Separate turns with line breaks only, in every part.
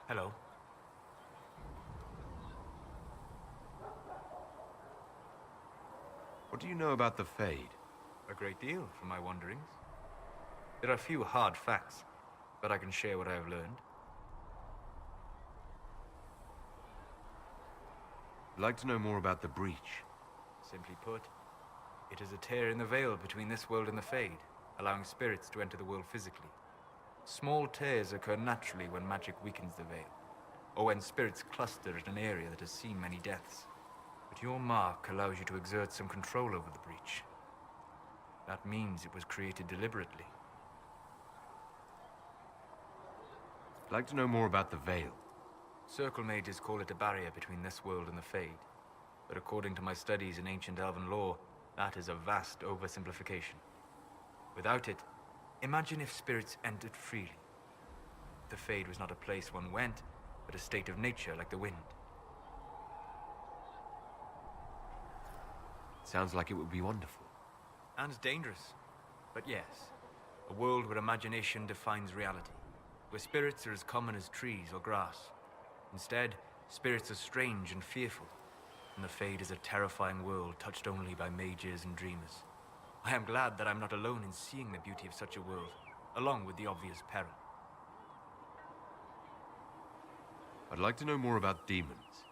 Hello.
What do you know about the Fade?
A great deal from my wanderings. There are few hard facts, but I can share what I have learned.
I'd like to know more about the Breach.
Simply put, it is a tear in the veil between this world and the Fade, allowing spirits to enter the world physically. Small tears occur naturally when magic weakens the veil, or when spirits cluster at an area that has seen many deaths. But your mark allows you to exert some control over the Breach. That means it was created deliberately.
I'd like to know more about the Veil.
Circle mages call it a barrier between this world and the Fade. But according to my studies in ancient elven lore, that is a vast oversimplification. Without it, imagine if spirits entered freely. The Fade was not a place one went, but a state of nature like the wind.
Sounds like it would be wonderful.
And dangerous. But yes, a world where imagination defines reality, where spirits are as common as trees or grass. Instead, spirits are strange and fearful, and the Fade is a terrifying world touched only by mages and dreamers. I am glad that I'm not alone in seeing the beauty of such a world, along with the obvious peril.
I'd like to know more about demons.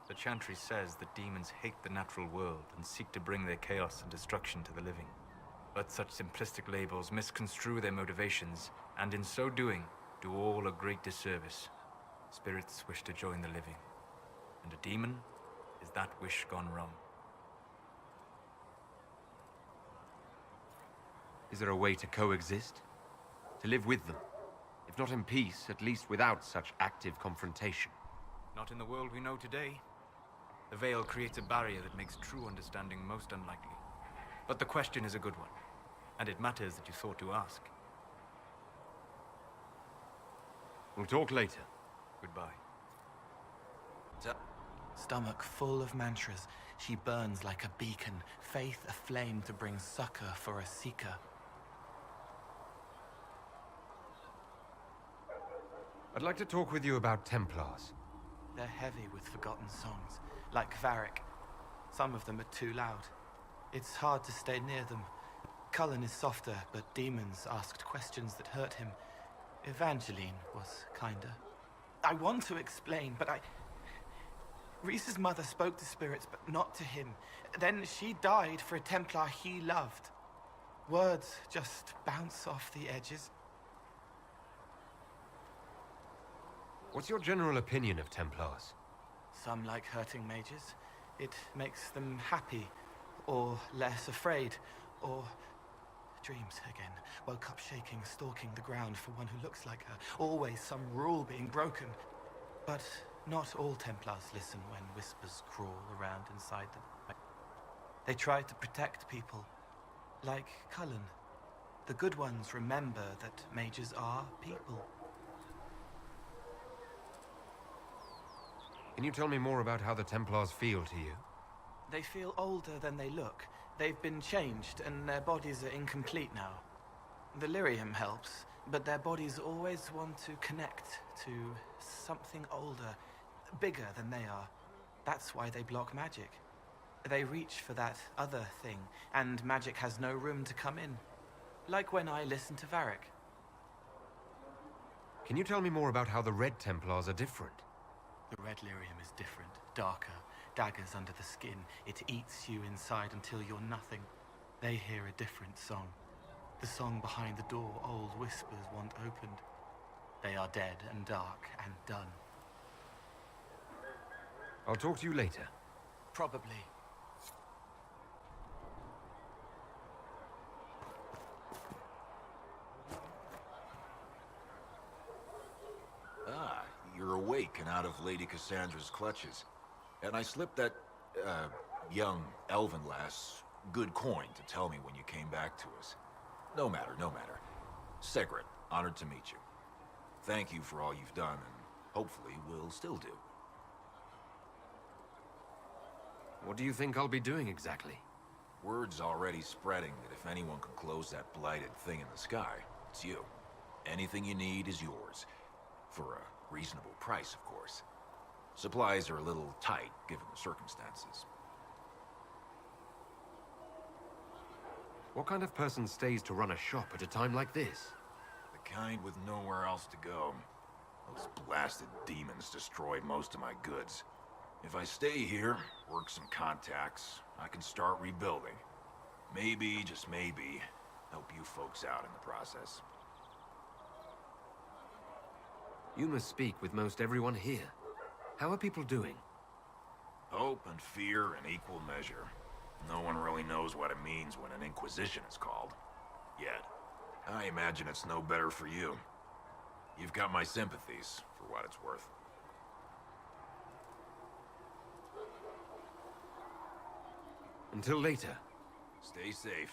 The Chantry says that demons hate the natural world and seek to bring their chaos and destruction to the living. But such simplistic labels misconstrue their motivations, and in so doing, do all a great disservice. Spirits wish to join the living, and a demon is that wish gone wrong.
Is there a way to coexist? To live with them? If not in peace, at least without such active confrontation.
Not in the world we know today. The Veil creates a barrier that makes true understanding most unlikely. But the question is a good one, and it matters that you thought to ask.
We'll talk later.
Goodbye.
Stomach full of mantras, she burns like a beacon, faith aflame to bring succor for a seeker.
I'd like to talk with you about Templars.
They're heavy with forgotten songs, like Varric. Some of them are too loud. It's hard to stay near them. Cullen is softer, but demons asked questions that hurt him. Evangeline was kinder. I want to explain, but Reese's mother spoke to spirits, but not to him. Then she died for a Templar he loved. Words just bounce off the edges.
What's your general opinion of Templars?
Some like hurting mages. It makes them happy, or less afraid, or dreams again. Woke up shaking, stalking the ground for one who looks like her. Always some rule being broken. But not all Templars listen when whispers crawl around inside them. They try to protect people, like Cullen. The good ones remember that mages are people.
Can you tell me more about how the Templars feel to you?
They feel older than they look. They've been changed, and their bodies are incomplete now. The lyrium helps, but their bodies always want to connect to something older, bigger than they are. That's why they block magic. They reach for that other thing, and magic has no room to come in. Like when I listen to Varric.
Can you tell me more about how the Red Templars are different?
The red lyrium is different, darker, daggers under the skin. It eats you inside until you're nothing. They hear a different song. The song behind the door old whispers want opened. They are dead and dark and done.
I'll talk to you later.
Probably.
Ah, you're awake and out of Lady Cassandra's clutches. And I slipped that, young elven lass good coin to tell me when you came back to us. No matter, no matter. Segret, honored to meet you. Thank you for all you've done, and hopefully will still do.
What do you think I'll be doing exactly?
Word's already spreading that if anyone can close that blighted thing in the sky, it's you. Anything you need is yours. For a Reasonable price, of course. Supplies are a little tight, given the circumstances.
What kind of person stays to run a shop at a time like this?
The kind with nowhere else to go. Those blasted demons destroyed most of my goods. If I stay here, work some contacts, I can start rebuilding. Maybe, just maybe, help you folks out in the process.
You must speak with most everyone here. How are people doing?
Hope and fear in equal measure. No one really knows what it means when an Inquisition is called. Yet. I imagine it's no better for you. You've got my sympathies, for what it's worth.
Until later.
Stay safe.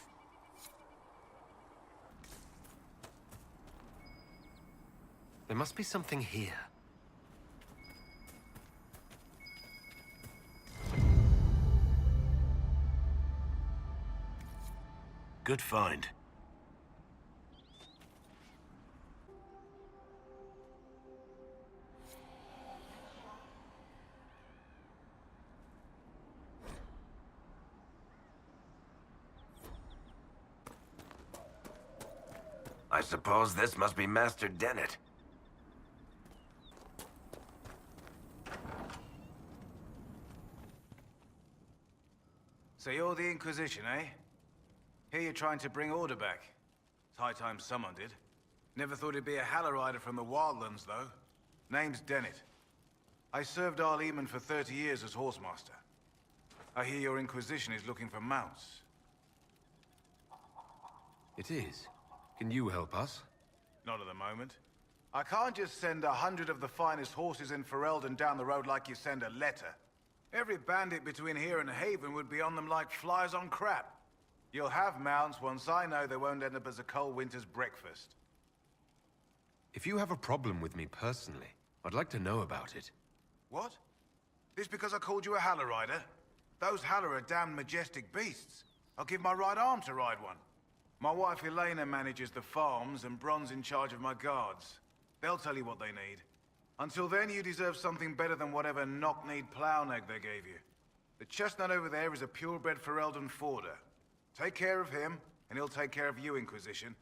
There must be something here.
Good find.
I suppose this must be Master Dennett.
So you're the Inquisition, eh? Here you're trying to bring order back. It's high time someone did. Never thought it'd be a Hallow-Rider from the Wildlands, though. Name's Dennett. I served Arleman for 30 years as Horsemaster. I hear your Inquisition is looking for mounts.
It is. Can you help us?
Not at the moment. I can't just send 100 of the finest horses in Ferelden down the road like you send a letter. Every bandit between here and Haven would be on them like flies on crap. You'll have mounts once I know they won't end up as a cold winter's breakfast.
If you have a problem with me personally, I'd like to know about it.
What? This because I called you a Hallow-Rider? Those Hallow are damned majestic beasts. I'll give my right arm to ride one. My wife Elena manages the farms and Bron's in charge of my guards. They'll tell you what they need. Until then, you deserve something better than whatever knock-kneed plow-neg they gave you. The chestnut over there is a purebred Ferelden forder. Take care of him, and he'll take care of you, Inquisition.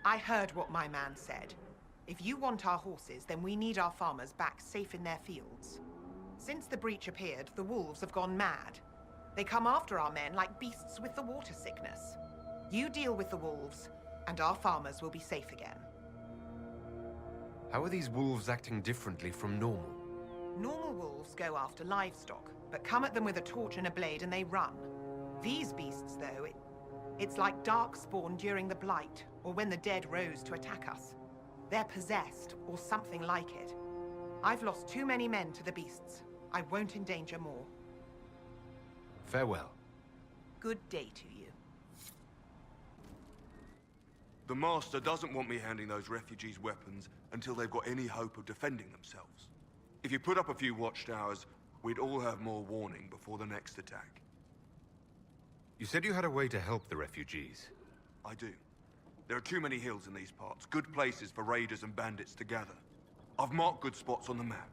I heard what my man said. If you want our horses, then we need our farmers back safe in their fields. Since the breach appeared, the wolves have gone mad. They come after our men like beasts with the water sickness. You deal with the wolves, and our farmers will be safe again.
How are these wolves acting differently from normal?
Normal wolves go after livestock, but come at them with a torch and a blade and they run. These beasts, though, it's like darkspawn during the Blight, or when the dead rose to attack us. They're possessed, or something like it. I've lost too many men to the beasts. I won't endanger more.
Farewell.
Good day to you.
The Master doesn't want me handing those refugees weapons until they've got any hope of defending themselves. If you put up a few watchtowers, we'd all have more warning before the next attack.
You said you had a way to help the refugees.
I do. There are too many hills in these parts, good places for raiders and bandits to gather. I've marked good spots on the map.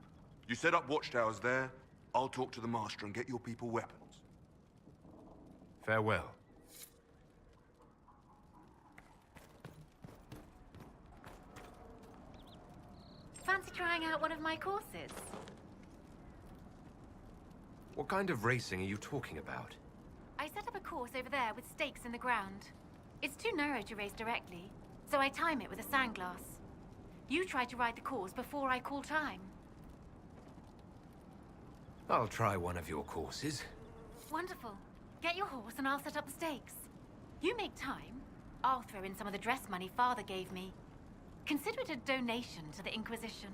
You set up watchtowers there, I'll talk to the Master and get your people weapons.
Farewell.
Fancy trying out one of my courses?
What kind of racing are you talking about?
I set up a course over there with stakes in the ground. It's too narrow to race directly, so I time it with a sandglass. You try to ride the course before I call time.
I'll try one of your courses.
Wonderful. Get your horse and I'll set up the stakes. You make time, I'll throw in some of the dress money Father gave me. Consider it a donation to the Inquisition.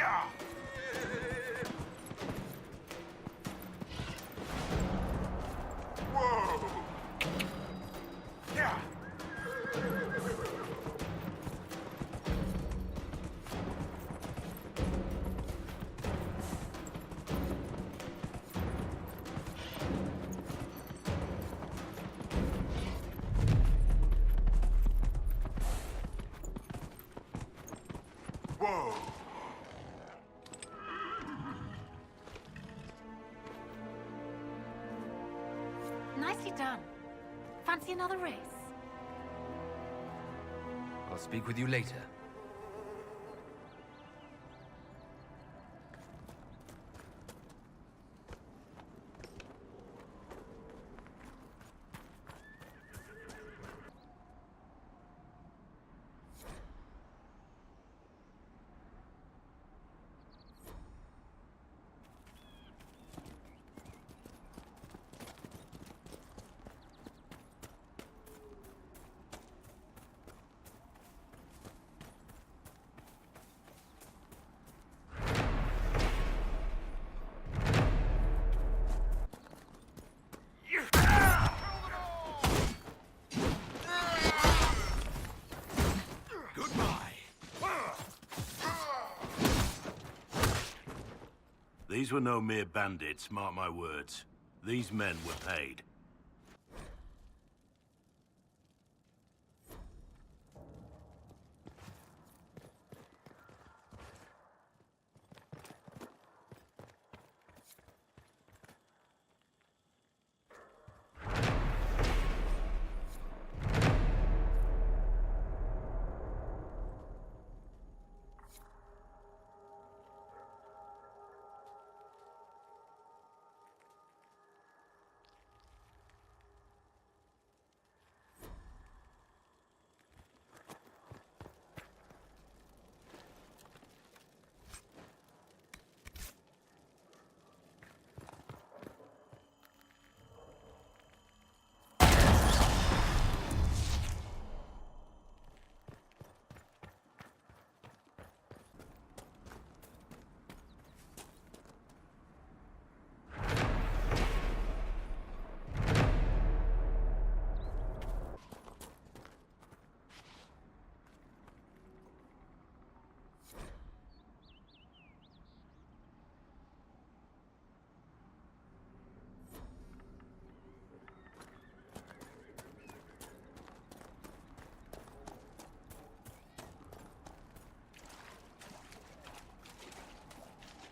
Yeah! Whoa! Yeah! Whoa!
Nicely done. Fancy another race?
I'll speak with you later.
These were no mere bandits, mark my words. These men were paid.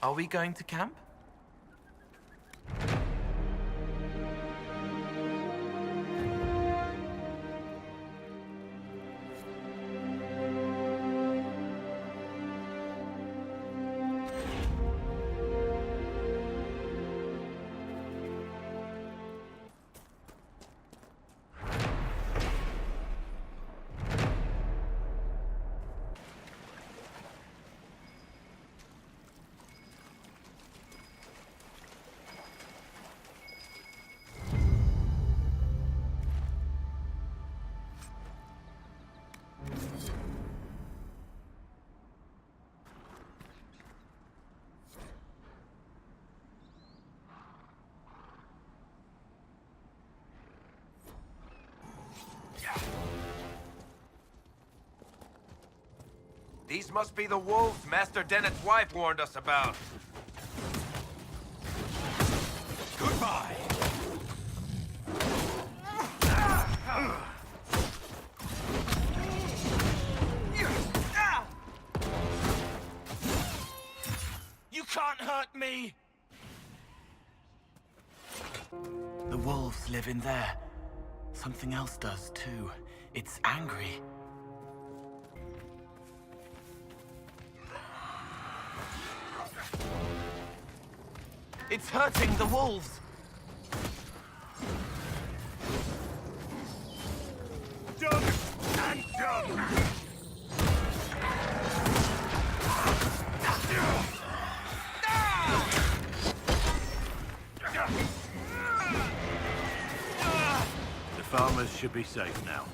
Are we going to camp?
These must be the wolves Master Dennett's wife warned us about.
Goodbye!
You can't hurt me! The wolves live in there. Something else does too. It's angry. It's hurting the wolves!
Done and done! The farmers should be safe now.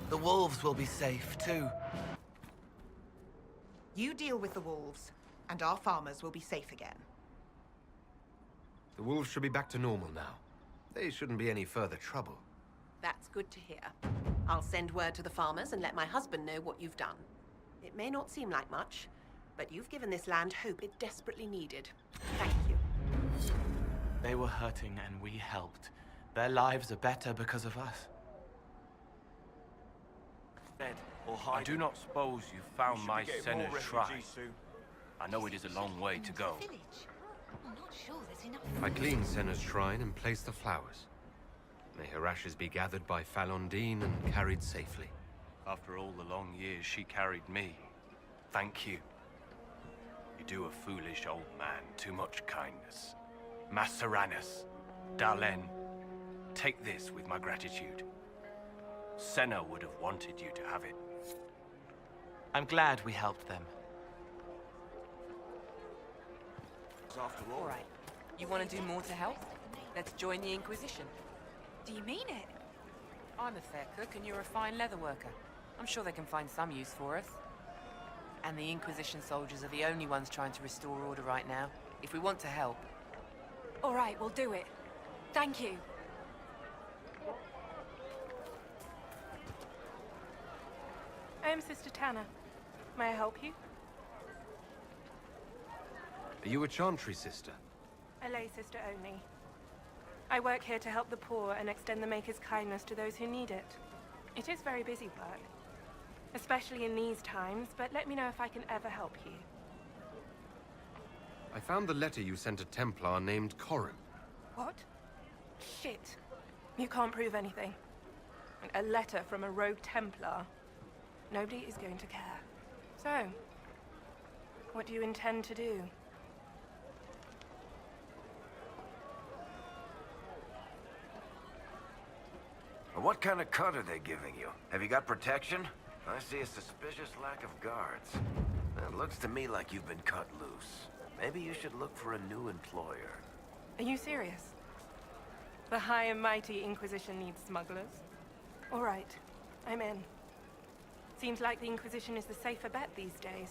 The wolves will be safe too.
You deal with the wolves. and our farmers will be safe again.
The wolves should be back to normal now. They shouldn't be any further trouble.
That's good to hear. I'll send word to the farmers and let my husband know what you've done. It may not seem like much, but you've given this land hope it desperately needed. Thank you.
They were hurting and we helped. Their lives are better because of us.
Dead or hiding. I do not suppose you found my Senna's shrine. I know it is a long way to go.
I'm not sure there's enough.
I cleaned Senna's shrine and placed the flowers. May her ashes be gathered by Falondine and carried safely.
After all the long years she carried me, thank you. You do a foolish old man too much kindness. Masseranus, Dalen, take this with my gratitude. Senna would have wanted you to have it.
I'm glad we helped them.
After all.
All right. You want to do more to help? Let's join the Inquisition.
Do you mean it?
I'm a fair cook and you're a fine leather worker. I'm sure they can find some use for us. And the Inquisition soldiers are the only ones trying to restore order right now. If we want to help.
All right, we'll do it. Thank you.
I am Sister Tanner. May I help you?
Are you a chantry sister?
A lay sister only. I work here to help the poor and extend the Maker's kindness to those who need it. It is very busy work, especially in these times, but let me know if I can ever help you.
I found the letter you sent a Templar named Corin.
What? Shit. You can't prove anything. A letter from a rogue Templar. Nobody is going to care. So, what do you intend to do?
What kind of cut are they giving you? Have you got protection? I see a suspicious lack of guards. It looks to me like you've been cut loose. Maybe you should look for a new employer.
Are you serious? The high and mighty Inquisition needs smugglers? All right, I'm in. Seems like the Inquisition is the safer bet these days.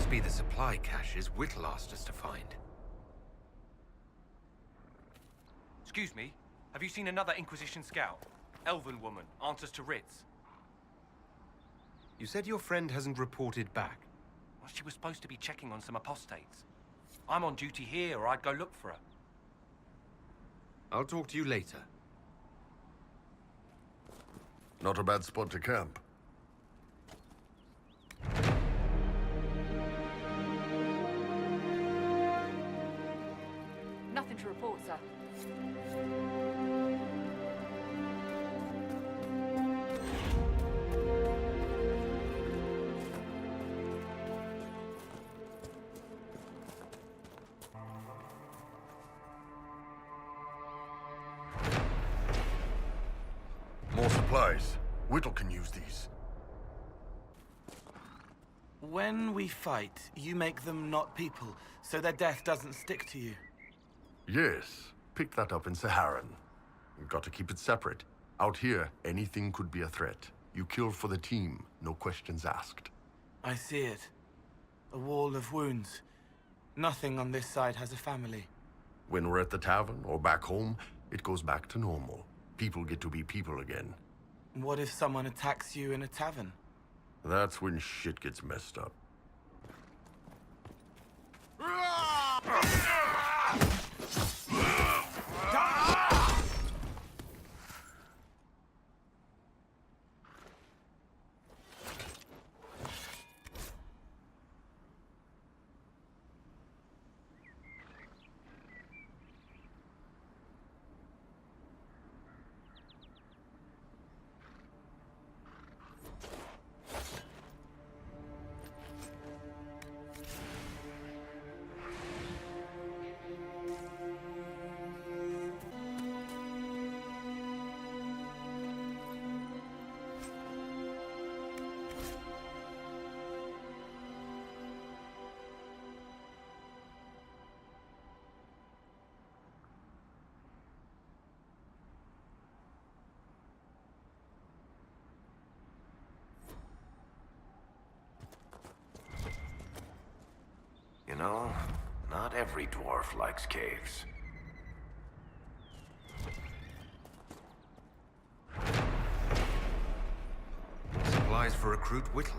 Be the supply caches Whittle asked us to find.
Excuse me, have you seen another Inquisition scout? Elven woman, answers to writs.
You said your friend hasn't reported back.
Well, she was supposed to be checking on some apostates. I'm on duty here, or I'd go look for her.
I'll talk to you later.
Not a bad spot to camp.
Nothing to report, sir.
More supplies. Whittle can use these.
When we fight, you make them not people, so their death doesn't stick to you.
Yes. Pick that up in Saharan. You've got to keep it separate. Out here, anything could be a threat. You kill for the team, no questions asked.
I see it. A wall of wounds. Nothing on this side has a family.
When we're at the tavern or back home, it goes back to normal. People get to be people again.
What if someone attacks you in a tavern?
That's when shit gets messed up.
know, not every dwarf likes caves.
Supplies for recruit Whittle.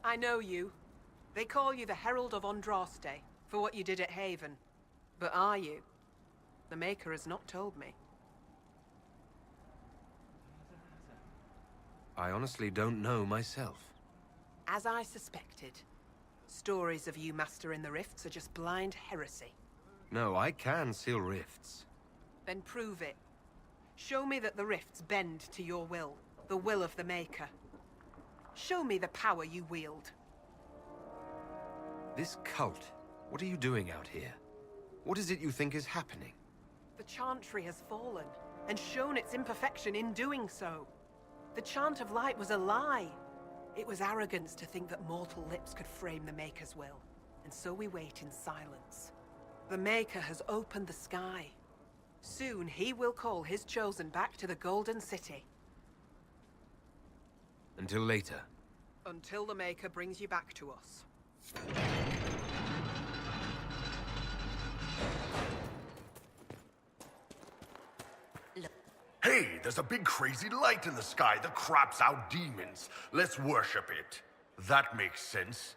I know you. They call you the Herald of Andraste for what you did at Haven. But are you? The Maker has not told me.
I honestly don't know myself.
As I suspected, stories of you mastering the rifts are just blind heresy.
No, I can seal rifts.
Then prove it. Show me that the rifts bend to your will, the will of the Maker. Show me the power you wield.
This cult, what are you doing out here? What is it you think is happening?
The Chantry has fallen, and shown its imperfection in doing so. The Chant of Light was a lie. It was arrogance to think that mortal lips could frame the Maker's will, and so we wait in silence. The Maker has opened the sky. Soon he will call his chosen back to the Golden City.
Until later.
Until the Maker brings you back to us.
Hey, there's a big crazy light in the sky that craps out demons. Let's worship it. That makes sense.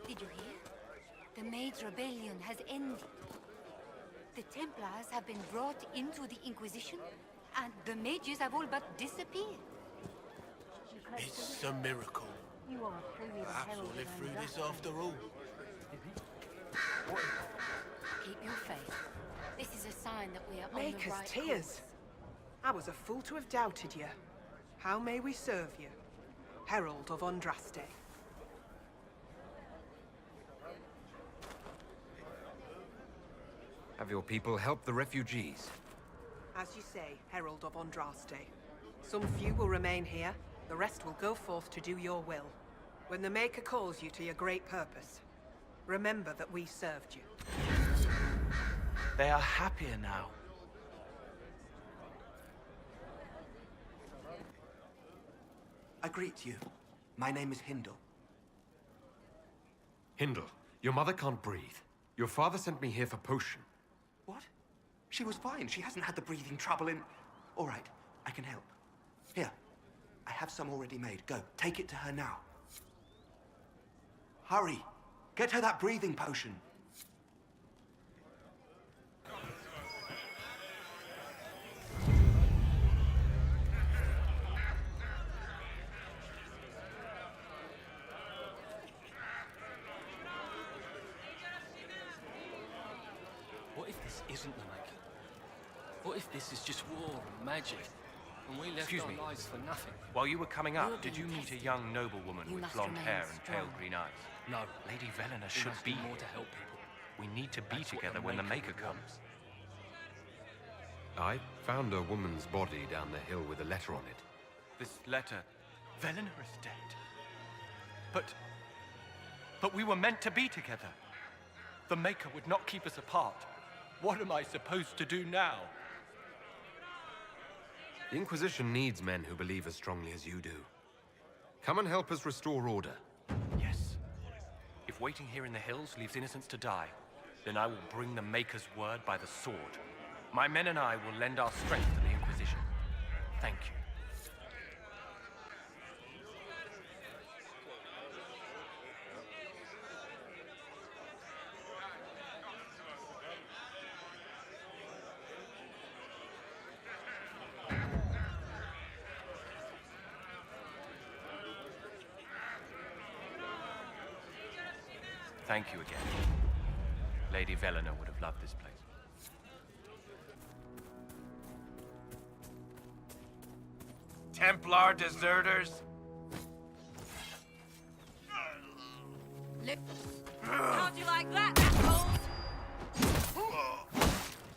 Did you hear? The Maid's rebellion has ended. The Templars have been brought into the Inquisition, and the mages have all but disappeared.
It's a miracle.
You are truly the
Perhaps
herald
we'll live
of
through this
Andraste.
after all.
Keep your faith. This is a sign that we are on the
Maker's
right
tears.
course.
I was a fool to have doubted you. How may we serve you? Herald of Andraste.
Have your people help the refugees.
As you say, Herald of Andraste. Some few will remain here, the rest will go forth to do your will. When the Maker calls you to your great purpose, remember that we served you.
They are happier now.
I greet you. My name is Hindle.
Hindle, your mother can't breathe. Your father sent me here for potion.
What? She was fine. She hasn't had the breathing trouble in... All right, I can help. Here, I have some already made. Go, take it to her now. Hurry! Get her that breathing potion.
What if this isn't the Maker? What if this is just war and magic, and we left
Excuse
our
me.
lives for nothing?
While you were coming
You're
up, did you
being
meet a
tested.
young noblewoman
You
with
must
blonde
remain
hair and pale
strong.
green eyes?
No.
Lady Velena
We
should
must
be
do more
here.
to help people.
We need to be
That's what
together
the
when the
Maker
Maker
would want.
comes.
I found a woman's body down the hill with a letter on it.
This letter, Velena is dead. But we were meant to be together. The Maker would not keep us apart. What am I supposed to do now?
The Inquisition needs men who believe as strongly as you do. Come and help us restore order.
Yes. If waiting here in the hills leaves innocents to die, then I will bring the Maker's word by the sword. My men and I will lend our strength to the Inquisition. Thank you. Thank you again. Lady Velena would have loved this place.
Templar deserters?
How'd you like that, assholes?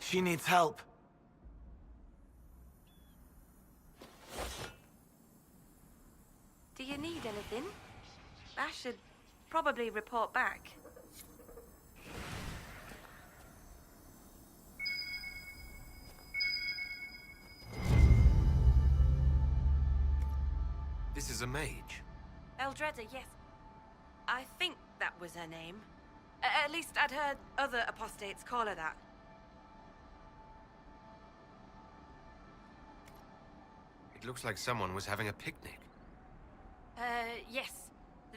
She needs help.
Do you need anything? I should probably report back.
This is a mage.
Eldreda, yes. I think that was her name. At least I'd heard other apostates call her that.
It looks like someone was having a picnic.
Yes.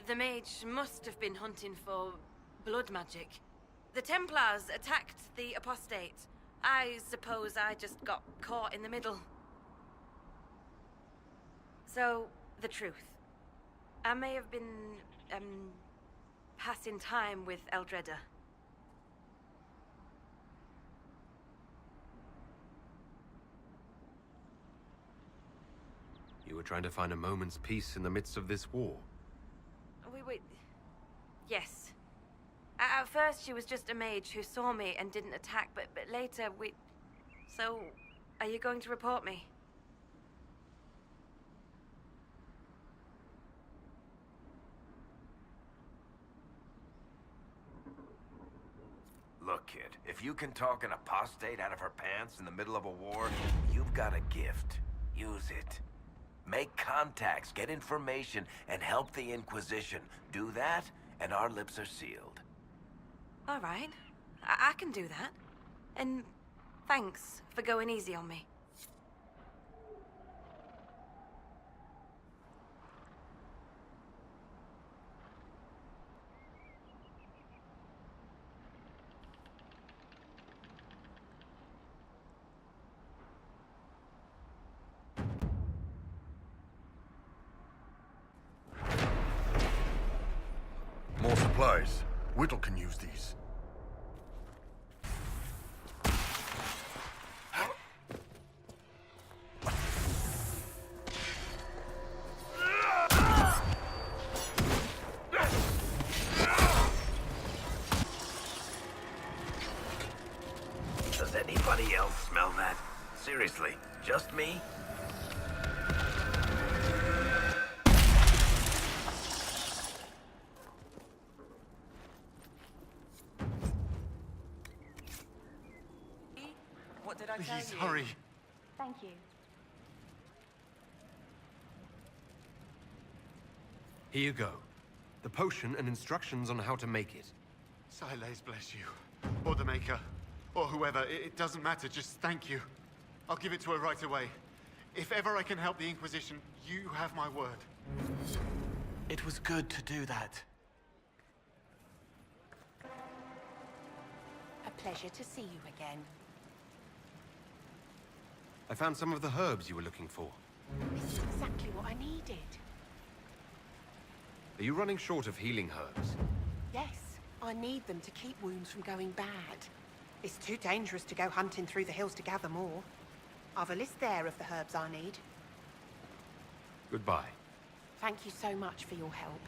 The mage must have been hunting for blood magic. The Templars attacked the apostate. I suppose I just got caught in the middle. So, the truth. I may have been, passing time with Eldreda.
You were trying to find a moment's peace in the midst of this war.
Yes. At first, she was just a mage who saw me and didn't attack, but later we... So, are you going to report me?
Look, kid, if you can talk an apostate out of her pants in the middle of a war, you've got a gift. Use it. Make contacts, get information, and help the Inquisition. Do that, and our lips are sealed.
All right. I can do that. And thanks for going easy on me.
More supplies. Whittle can use these.
Does anybody else smell that? Seriously, just me?
What did I tell you?
Please, hurry.
Thank you.
Here you go. The potion and instructions on how to make it.
Silas bless you. Or the Maker. Or whoever. It doesn't matter. Just thank you. I'll give it to her right away. If ever I can help the Inquisition, you have my word.
It was good to do that.
A pleasure to see you again.
I found some of the herbs you were looking for.
This is exactly what I needed.
Are you running short of healing herbs?
Yes, I need them to keep wounds from going bad. It's too dangerous to go hunting through the hills to gather more. I've a list there of the herbs I need.
Goodbye.
Thank you so much for your help.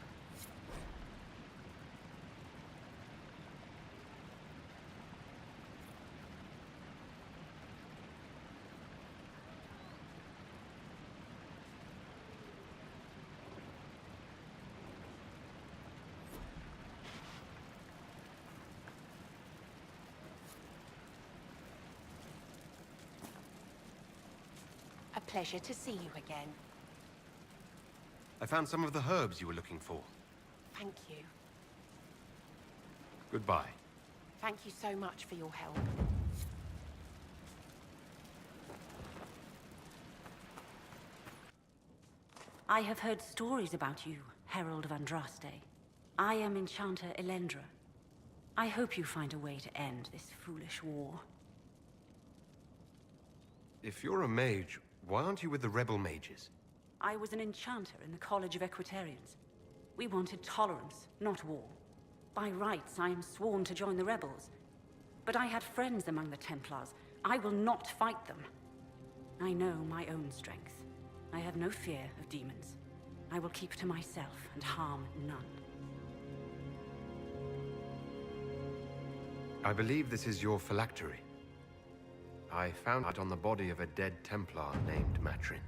pleasure to see you again.
I found some of the herbs you were looking for.
Thank you.
Goodbye.
Thank you so much for your help.
I have heard stories about you, Herald of Andraste. I am Enchanter Elendra. I hope you find a way to end this foolish war.
If you're a mage, why aren't you with the rebel mages?
I was an enchanter in the College of Equitarians. We wanted tolerance, not war. By rights, I am sworn to join the rebels. But I had friends among the Templars. I will not fight them. I know my own strength. I have no fear of demons. I will keep to myself and harm none.
I believe this is your phylactery. I found it on the body of a dead Templar named Matrin.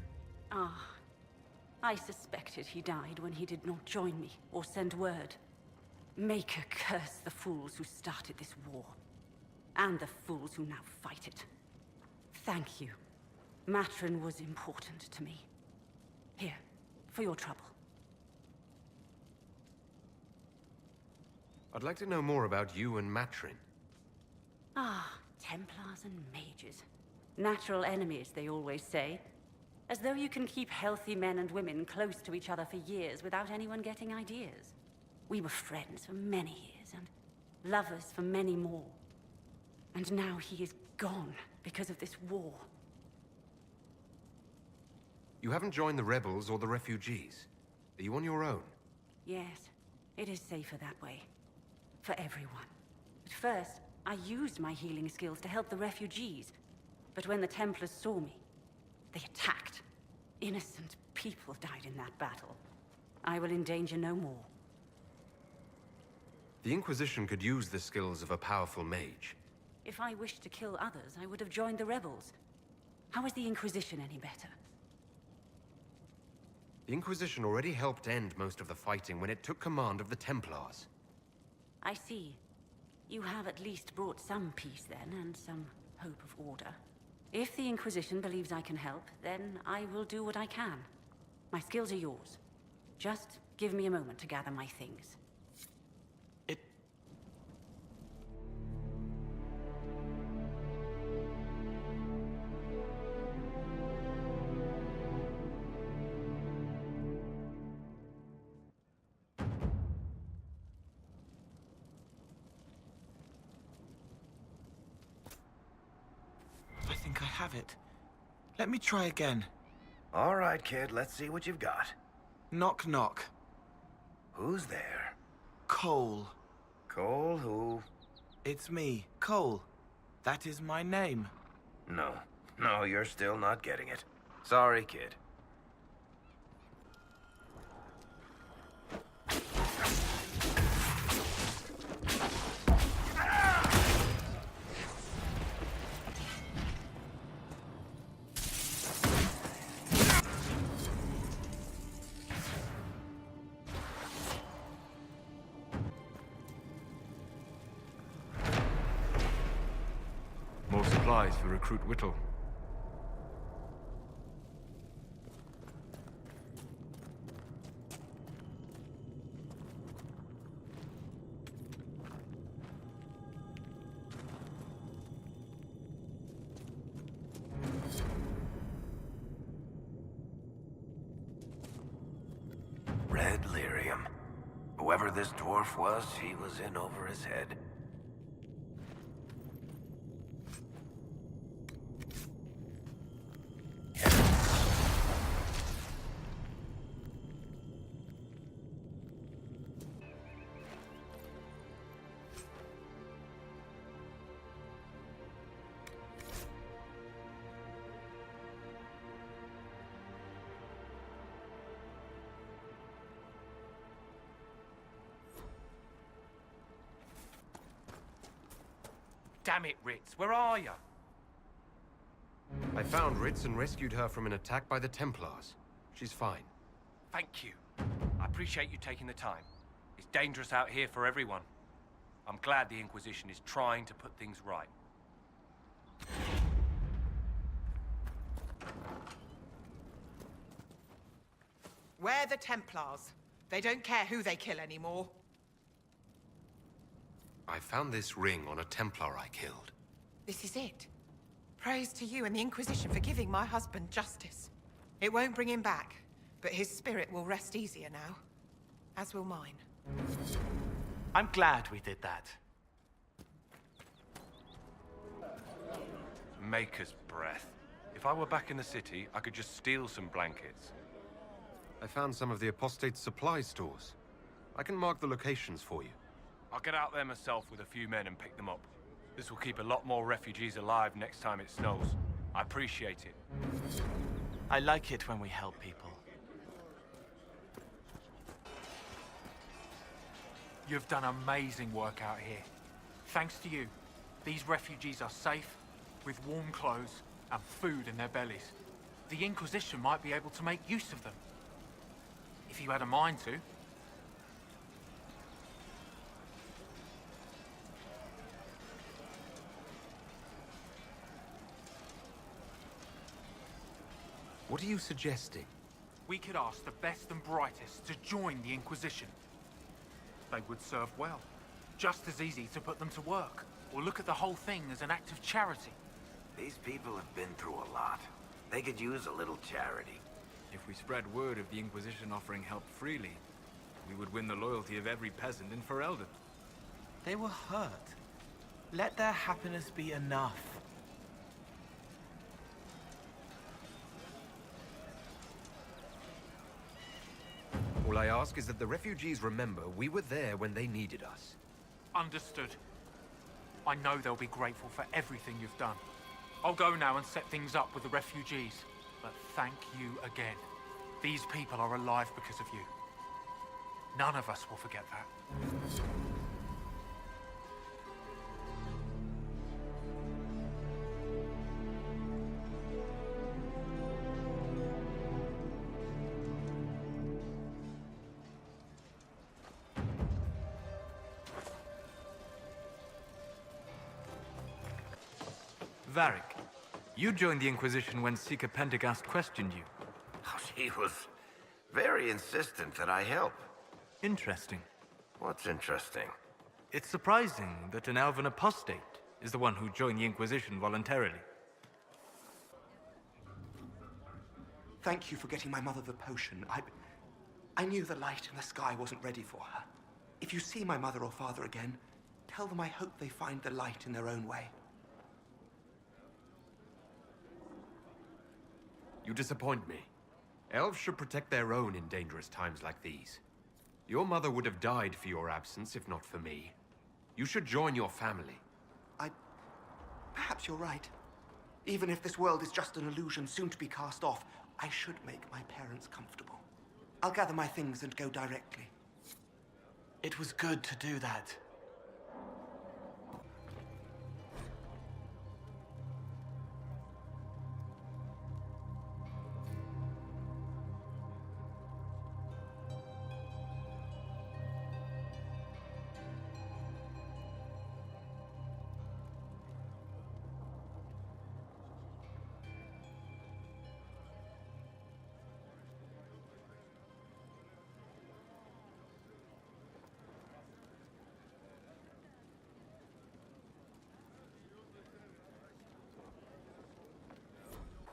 Ah. I suspected he died when he did not join me or send word. Maker curse the fools who started this war. And the fools who now fight it. Thank you. Matrin was important to me. Here, for your trouble.
I'd like to know more about you and Matrin.
Ah, Templars and mages. Natural enemies, they always say. As though you can keep healthy men and women close to each other for years without anyone getting ideas. We were friends for many years, and lovers for many more. And now he is gone because of this war.
You haven't joined the rebels or the refugees. Are you on your own?
Yes, it is safer that way. For everyone. At first, I used my healing skills to help the refugees. But when the Templars saw me, they attacked. Innocent people died in that battle. I will endanger no more.
The Inquisition could use the skills of a powerful mage.
If I wished to kill others, I would have joined the rebels. How is the Inquisition any better?
The Inquisition already helped end most of the fighting when it took command of the Templars.
I see. You have at least brought some peace then, and some hope of order. If the Inquisition believes I can help, then I will do what I can. My skills are yours. Just give me a moment to gather my things.
I think I have it. Let me try again.
All right, kid, let's see what you've got.
Knock, knock.
Who's there?
Cole.
Cole who?
It's me, Cole. That is my name.
No, you're still not getting it. Sorry, kid.
More supplies for Recruit Whittle.
Red lyrium. Whoever this dwarf was, he was in over his head.
Damn it, Ritz, where are you?
I found Ritz and rescued her from an attack by the Templars. She's fine.
Thank you. I appreciate you taking the time. It's dangerous out here for everyone. I'm glad the Inquisition is trying to put things right.
We're the Templars. They don't care who they kill anymore.
I found this ring on a Templar I killed.
This is it. Praise to you and the Inquisition for giving my husband justice. It won't bring him back, but his spirit will rest easier now. As will mine.
I'm glad we did that.
Maker's breath. If I were back in the city, I could just steal some blankets.
I found some of the apostate's supply stores. I can mark the locations for you.
I'll get out there myself with a few men and pick them up. This will keep a lot more refugees alive next time it snows. I appreciate it.
I like it when we help people.
You've done amazing work out here. Thanks to you, these refugees are safe, with warm clothes and food in their bellies. The Inquisition might be able to make use of them. If you had a mind to.
What are you suggesting?
We could ask the best and brightest to join the Inquisition. They would serve well. Just as easy to put them to work, or look at the whole thing as an act of charity.
These people have been through a lot. They could use a little charity.
If we spread word of the Inquisition offering help freely, we would win the loyalty of every peasant in Ferelden.
They were hurt. Let their happiness be enough.
All I ask is that the refugees remember we were there when they needed us.
Understood. I know they'll be grateful for everything you've done. I'll go now and set things up with the refugees. But thank you again. These people are alive because of you. None of us will forget that.
Varric, you joined the Inquisition when Seeker Pendergast questioned you.
Oh, she was very insistent that I help.
Interesting.
What's interesting?
It's surprising that an elven apostate is the one who joined the Inquisition voluntarily.
Thank you for getting my mother the potion. I knew the light in the sky wasn't ready for her. If you see my mother or father again, tell them I hope they find the light in their own way.
You disappoint me. Elves should protect their own in dangerous times like these. Your mother would have died for your absence, if not for me. You should join your family.
Perhaps you're right. Even if this world is just an illusion soon to be cast off, I should make my parents comfortable. I'll gather my things and go directly.
It was good to do that.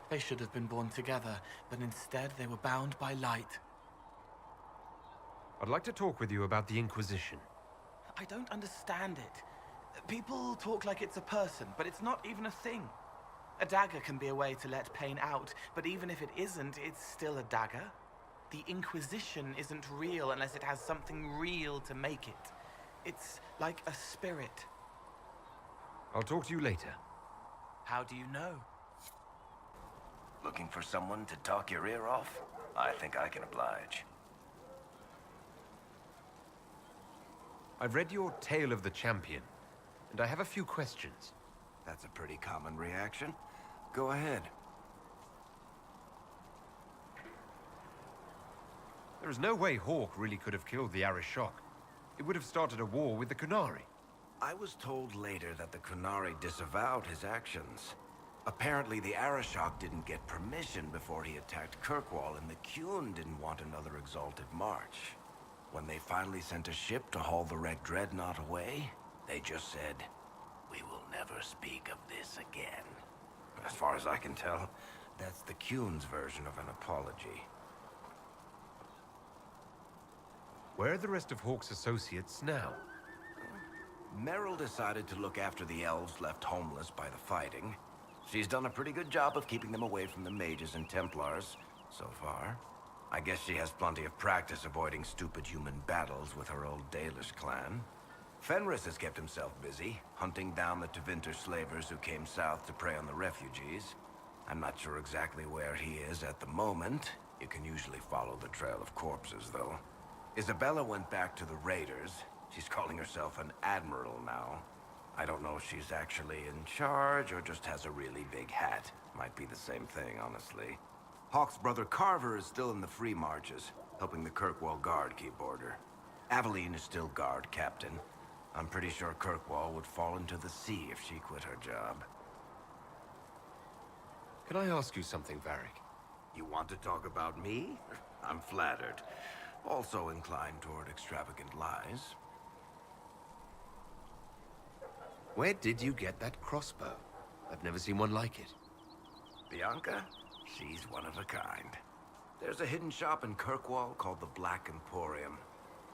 They should have been born together, but instead they were bound by light.
I'd like to talk with you about the Inquisition.
I don't understand it. People talk like it's a person, but it's not even a thing. A dagger can be a way to let pain out, but even if it isn't, it's still a dagger. The Inquisition isn't real unless it has something real to make it. It's like a spirit.
I'll talk to you later.
How do you know?
Looking for someone to talk your ear off? I think I can oblige.
I've read your Tale of the Champion, and I have a few questions.
That's a pretty common reaction. Go ahead.
There is no way Hawke really could have killed the Arishok. It would have started a war with the Qunari.
I was told later that the Qunari disavowed his actions. Apparently, the Arashok didn't get permission before he attacked Kirkwall, and the Qun didn't want another exalted march. When they finally sent a ship to haul the wrecked dreadnought away, they just said, "We will never speak of this again." As far as I can tell, that's the Qun's version of an apology.
Where are the rest of Hawke's associates now?
Merrill decided to look after the elves left homeless by the fighting. She's done a pretty good job of keeping them away from the mages and Templars, so far. I guess she has plenty of practice avoiding stupid human battles with her old Dalish clan. Fenris has kept himself busy, hunting down the Tevinter slavers who came south to prey on the refugees. I'm not sure exactly where he is at the moment. You can usually follow the trail of corpses, though. Isabella went back to the raiders. She's calling herself an admiral now. I don't know if she's actually in charge or just has a really big hat. Might be the same thing, honestly. Hawke's brother Carver is still in the free marches, helping the Kirkwall Guard keep order. Aveline is still guard captain. I'm pretty sure Kirkwall would fall into the sea if she quit her job.
Can I ask you something, Varric?
You want to talk about me? I'm flattered. Also inclined toward extravagant lies.
Where did you get that crossbow? I've never seen one like it.
Bianca? She's one of a kind. There's a hidden shop in Kirkwall called the Black Emporium.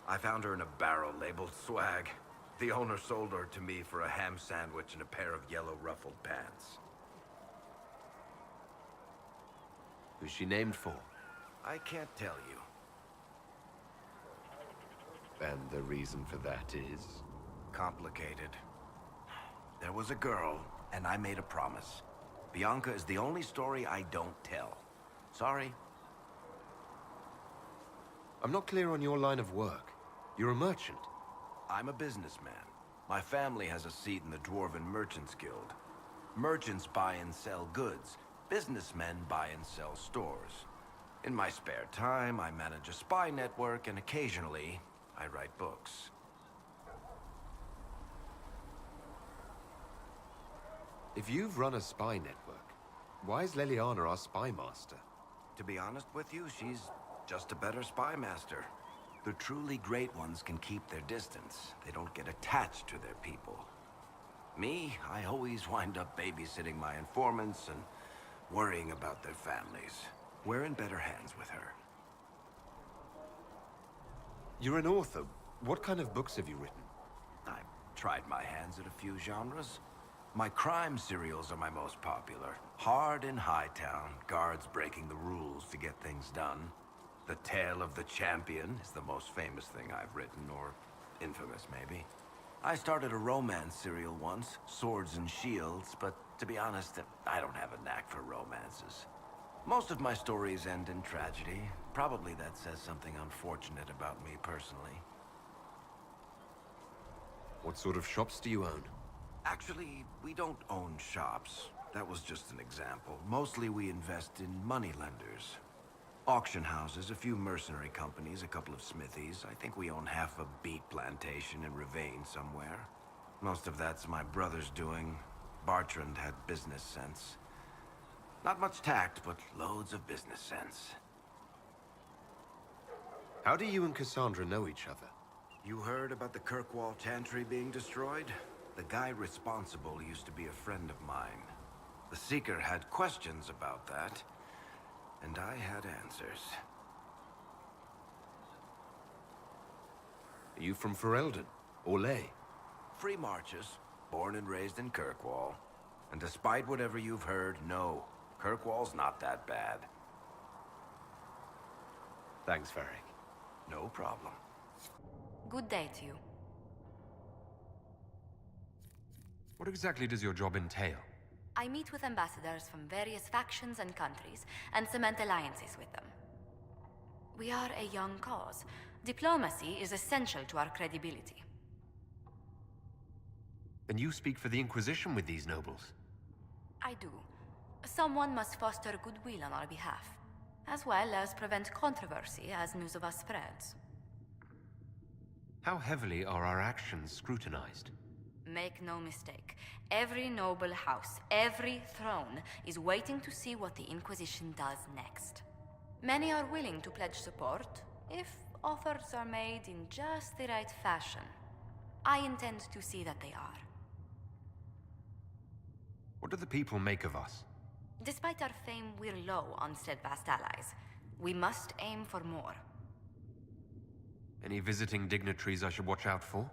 I found her in a barrel labeled swag. The owner sold her to me for a ham sandwich and a pair of yellow ruffled pants.
Who's she named for?
I can't tell you.
And the reason for that is?
Complicated. There was a girl, and I made a promise. Bianca is the only story I don't tell. Sorry.
I'm not clear on your line of work. You're a merchant.
I'm a businessman. My family has a seat in the Dwarven Merchants Guild. Merchants buy and sell goods. Businessmen buy and sell stores. In my spare time, I manage a spy network, and occasionally, I write books.
If you've run a spy network, why is Leliana our spy master?
To be honest with you, she's just a better spy master. The truly great ones can keep their distance. They don't get attached to their people. Me, I always wind up babysitting my informants and worrying about their families. We're in better hands with her.
You're an author. What kind of books have you written?
I've tried my hands at a few genres. My crime serials are my most popular. Hard in Hightown, guards breaking the rules to get things done. The Tale of the Champion is the most famous thing I've written, or infamous, maybe. I started a romance serial once, Swords and Shields, but to be honest, I don't have a knack for romances. Most of my stories end in tragedy. Probably that says something unfortunate about me personally.
What sort of shops do you own?
Actually, we don't own shops. That was just an example. Mostly we invest in moneylenders. Auction houses, a few mercenary companies, a couple of smithies. I think we own half a beet plantation in Ravane somewhere. Most of that's my brother's doing. Bartrand had business sense. Not much tact, but loads of business sense.
How do you and Cassandra know each other?
You heard about the Kirkwall Chantry being destroyed? The guy responsible used to be a friend of mine. The Seeker had questions about that, and I had answers.
Are you from Ferelden? Or Ley?
Free marches, born and raised in Kirkwall. And despite whatever you've heard, no, Kirkwall's not that bad.
Thanks, Varric.
No problem.
Good day to you.
What exactly does your job entail?
I meet with ambassadors from various factions and countries and cement alliances with them. We are a young cause. Diplomacy is essential to our credibility.
And you speak for the Inquisition with these nobles?
I do. Someone must foster goodwill on our behalf, as well as prevent controversy as news of us spreads.
How heavily are our actions scrutinized?
Make no mistake, every noble house, every throne is waiting to see what the Inquisition does next. Many are willing to pledge support, if offers are made in just the right fashion. I intend to see that they are.
What do the people make of us?
Despite our fame, we're low on steadfast allies. We must aim for more.
Any visiting dignitaries I should watch out for?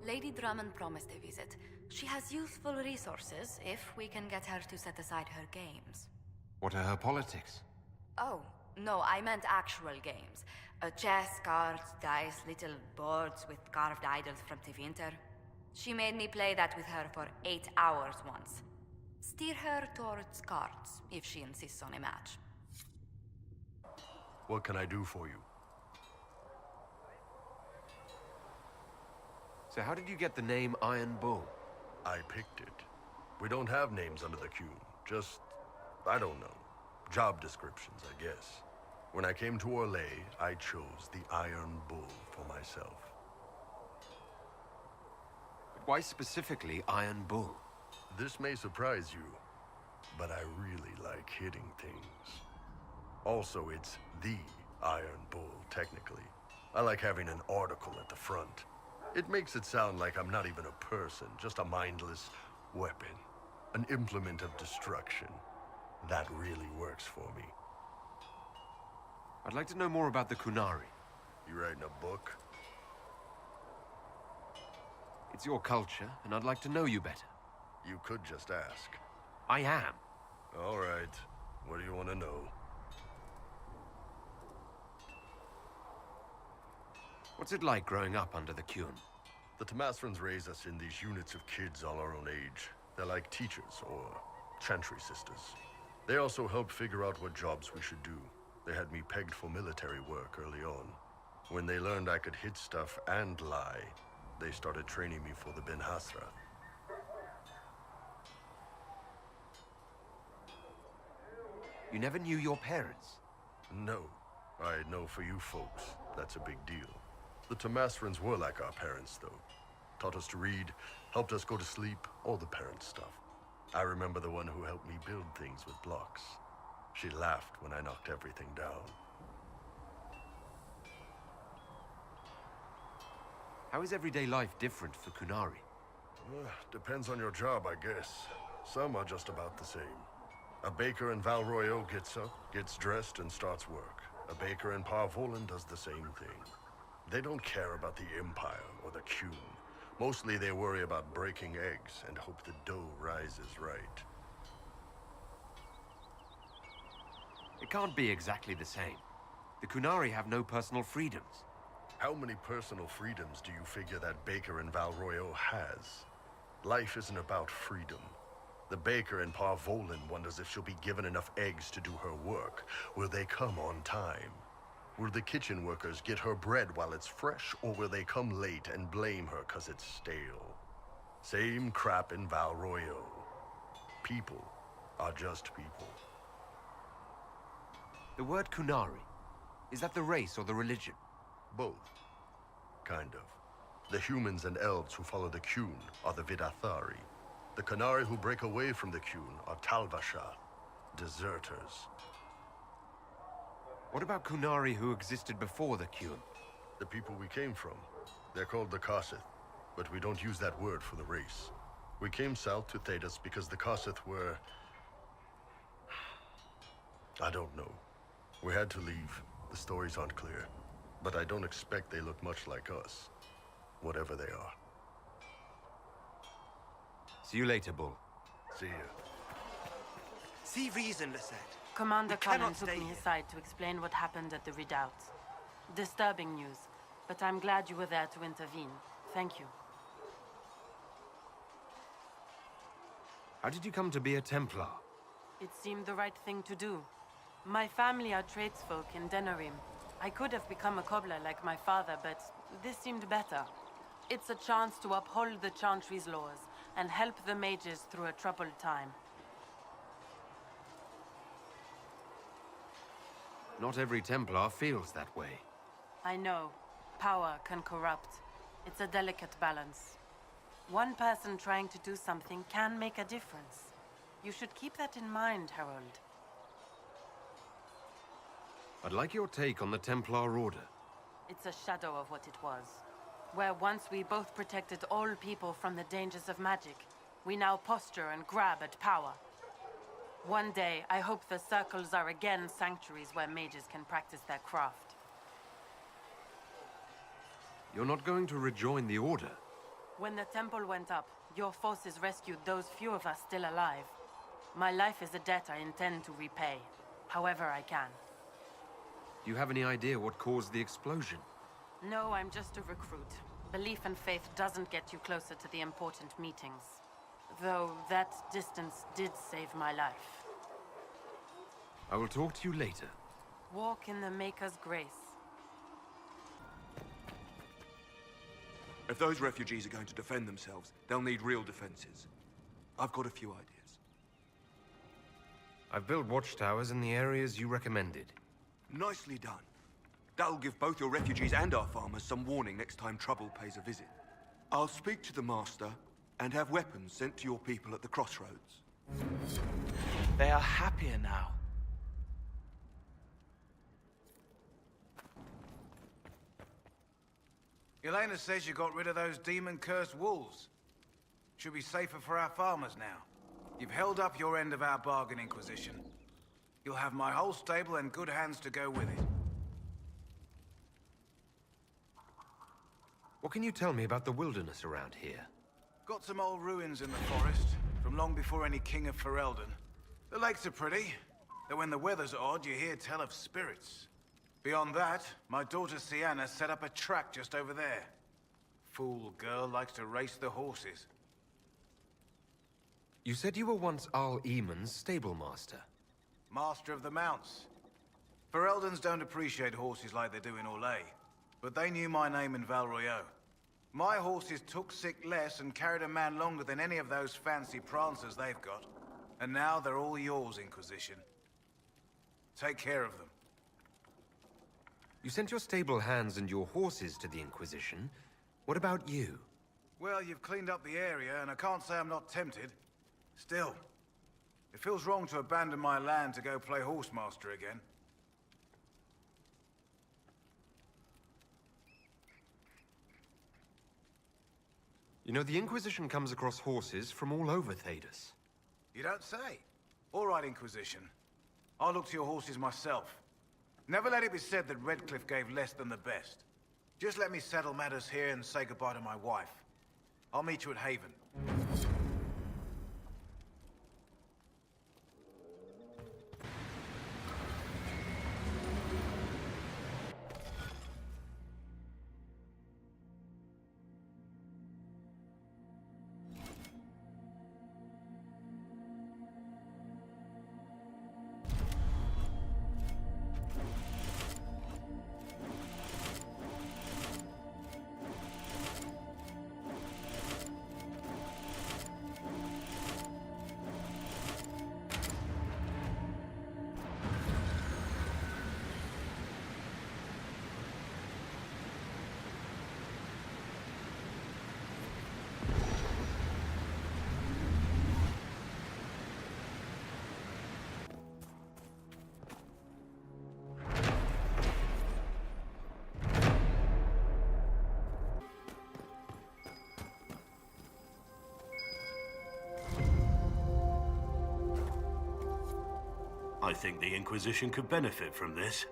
Lady Drummond promised a visit. She has useful resources if we can get her to set aside her games.
What are her politics?
Oh, no, I meant actual games. Chess, cards, dice, little boards with carved idols from Tevinter. She made me play that with her for 8 hours once. Steer her towards cards, if she insists on a match.
What can I do for you?
So how did you get the name Iron Bull?
I picked it. We don't have names under the queue. Just, I don't know. Job descriptions, I guess. When I came to Orlais, I chose the Iron Bull for myself.
But why specifically Iron Bull?
This may surprise you, but I really like hitting things. Also, it's the Iron Bull, technically. I like having an article at the front. It makes it sound like I'm not even a person, just a mindless weapon. An implement of destruction. That really works for me.
I'd like to know more about the Qunari.
You writing a book?
It's your culture, and I'd like to know you better.
You could just ask.
I am.
All right. What do you want to know?
What's it like growing up under the Qun?
The Tamasrans raise us in these units of kids all our own age. They're like teachers, or chantry sisters. They also help figure out what jobs we should do. They had me pegged for military work early on. When they learned I could hit stuff and lie, they started training me for the Ben Hasra.
You never knew your parents?
No. I know for you folks, that's a big deal. The Tamasrans were like our parents, though. Taught us to read, helped us go to sleep, all the parent stuff. I remember the one who helped me build things with blocks. She laughed when I knocked everything down.
How is everyday life different for Qunari?
Depends on your job, I guess. Some are just about the same. A baker in Val Royeaux gets up, gets dressed, and starts work. A baker in Parvolan does the same thing. They don't care about the Empire or the Qun. Mostly they worry about breaking eggs and hope the dough rises right.
It can't be exactly the same. The Qunari have no personal freedoms.
How many personal freedoms do you figure that baker in Val Royeaux has? Life isn't about freedom. The baker in Parvolan wonders if she'll be given enough eggs to do her work. Will they come on time? Will the kitchen workers get her bread while it's fresh, or will they come late and blame her 'cause it's stale? Same crap in Val Royeaux. People are just people.
The word Qunari, is that the race or the religion?
Both. Kind of. The humans and elves who follow the Qun are the Vidathari. The Qunari who break away from the Qun are Talvasha, deserters.
What about Qunari who existed before the Qun?
The people we came from. They're called the Karsith, but we don't use that word for the race. We came south to Thedas because the Karsith were... I don't know. We had to leave. The stories aren't clear. But I don't expect they look much like us. Whatever they are.
See you later, Bull.
See you.
See reason, Lisette.
Commander
We cannot
Cullen took
stay
me
here.
aside to explain what happened at the redoubt. Disturbing news, but I'm glad you were there to intervene. Thank you.
How did you come to be a Templar?
It seemed the right thing to do. My family are tradesfolk in Denerim. I could have become a cobbler like my father, but this seemed better. It's a chance to uphold the Chantry's laws and help the mages through a troubled time.
Not every Templar feels that way.
I know. Power can corrupt. It's a delicate balance. One person trying to do something can make a difference. You should keep that in mind, Harold.
I'd like your take on the Templar Order.
It's a shadow of what it was. Where once we both protected all people from the dangers of magic, we now posture and grab at power. One day, I hope the circles are again sanctuaries where mages can practice their craft.
You're not going to rejoin the Order?
When the temple went up, your forces rescued those few of us still alive. My life is a debt I intend to repay, however I can.
Do you have any idea what caused the explosion?
No, I'm just a recruit. Belief and faith doesn't get you closer to the important meetings. Though that distance did save my life.
I will talk to you later.
Walk in the Maker's grace.
If those refugees are going to defend themselves, they'll need real defenses. I've got a few ideas.
I've built watchtowers in the areas you recommended.
Nicely done. That'll give both your refugees and our farmers some warning next time trouble pays a visit. I'll speak to the Master and have weapons sent to your people at the crossroads.
They are happier now.
Elena says you got rid of those demon-cursed wolves. Should be safer for our farmers now. You've held up your end of our bargain, Inquisition. You'll have my whole stable and good hands to go with it.
What can you tell me about the wilderness around here?
Got some old ruins in the forest, from long before any king of Ferelden. The lakes are pretty, though when the weather's odd, you hear tell of spirits. Beyond that, my daughter Sienna set up a track just over there. Fool girl likes to race the horses.
You said you were once Al Eamon's stable master.
Master of the mounts. Fereldans don't appreciate horses like they do in Orlais, but they knew my name in Val Royeaux. My horses took sick less and carried a man longer than any of those fancy prancers they've got. And now they're all yours, Inquisition. Take care of them.
You sent your stable hands and your horses to the Inquisition. What about you?
Well, you've cleaned up the area, and I can't say I'm not tempted. Still, it feels wrong to abandon my land to go play horsemaster again.
You know, the Inquisition comes across horses from all over Thedas.
You don't say. All right, Inquisition. I'll look to your horses myself. Never let it be said that Redcliffe gave less than the best. Just let me settle matters here and say goodbye to my wife. I'll meet you at Haven.
I think the Inquisition could benefit from this.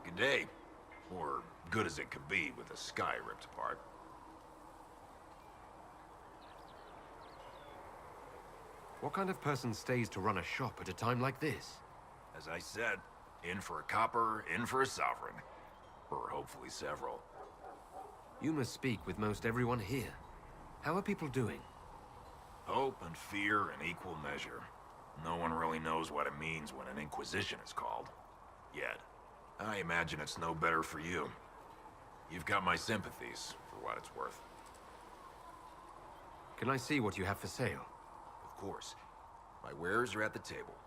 Good day. Or good as it could be with the sky ripped apart.
What kind of person stays to run a shop at a time like this?
As I said, in for a copper, in for a sovereign. Or hopefully several.
You must speak with most everyone here. How are people doing?
Hope and fear in equal measure. No one really knows what it means when an Inquisition is called. Yet. I imagine it's no better for you. You've got my sympathies, for what it's worth.
Can I see what you have for sale?
Of course. My wares are at the table.